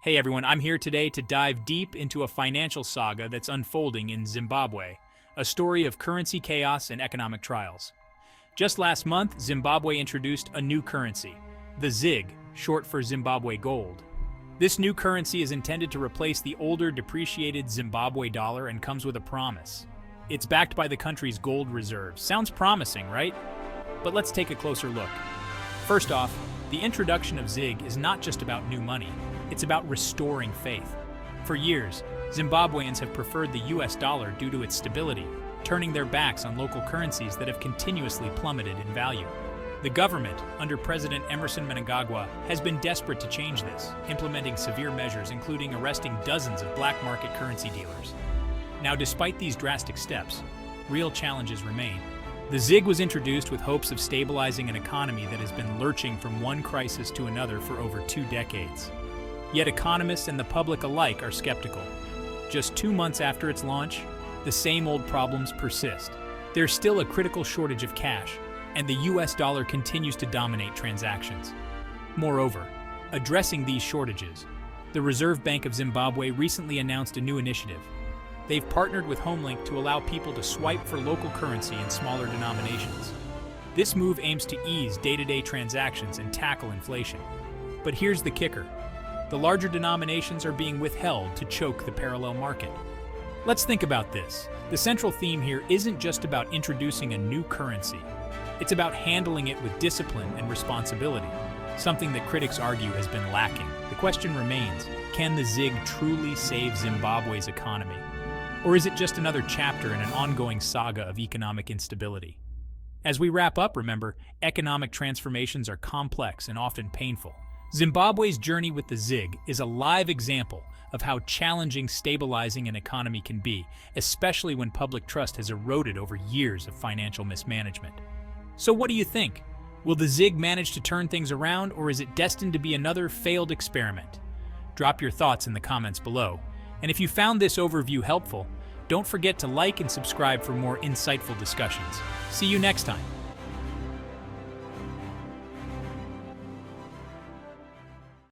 Hey everyone, I'm here today to dive deep into a financial saga that's unfolding in Zimbabwe, a story of currency chaos and economic trials. Just last month, Zimbabwe introduced a new currency, the ZiG, short for Zimbabwe Gold. This new currency is intended to replace the older, depreciated Zimbabwe dollar and comes with a promise. It's backed by the country's gold reserves. Sounds promising, right? But let's take a closer look. First off, the introduction of ZiG is not just about new money. It's about restoring faith. For years, Zimbabweans have preferred the US dollar due to its stability, turning their backs on local currencies that have continuously plummeted in value. The government, under President Emmerson Mnangagwa, has been desperate to change this, implementing severe measures including arresting dozens of black market currency dealers. Now, despite these drastic steps, real challenges remain. The ZiG was introduced with hopes of stabilizing an economy that has been lurching from one crisis to another for over 2 decades. Yet economists and the public alike are skeptical. Just 2 months after its launch, the same old problems persist. There's still a critical shortage of cash, and the US dollar continues to dominate transactions. Moreover, addressing these shortages, the Reserve Bank of Zimbabwe recently announced a new initiative. They've partnered with HomeLink to allow people to swipe for local currency in smaller denominations. This move aims to ease day-to-day transactions and tackle inflation. But here's the kicker. The larger denominations are being withheld to choke the parallel market. Let's think about this. The central theme here isn't just about introducing a new currency. It's about handling it with discipline and responsibility, something that critics argue has been lacking. The question remains, can the ZiG truly save Zimbabwe's economy? Or is it just another chapter in an ongoing saga of economic instability? As we wrap up, remember, economic transformations are complex and often painful. Zimbabwe's journey with the ZiG is a live example of how challenging stabilizing an economy can be, especially when public trust has eroded over years of financial mismanagement. So what do you think? Will the ZiG manage to turn things around, or is it destined to be another failed experiment? Drop your thoughts in the comments below. And if you found this overview helpful, don't forget to like and subscribe for more insightful discussions. See you next time.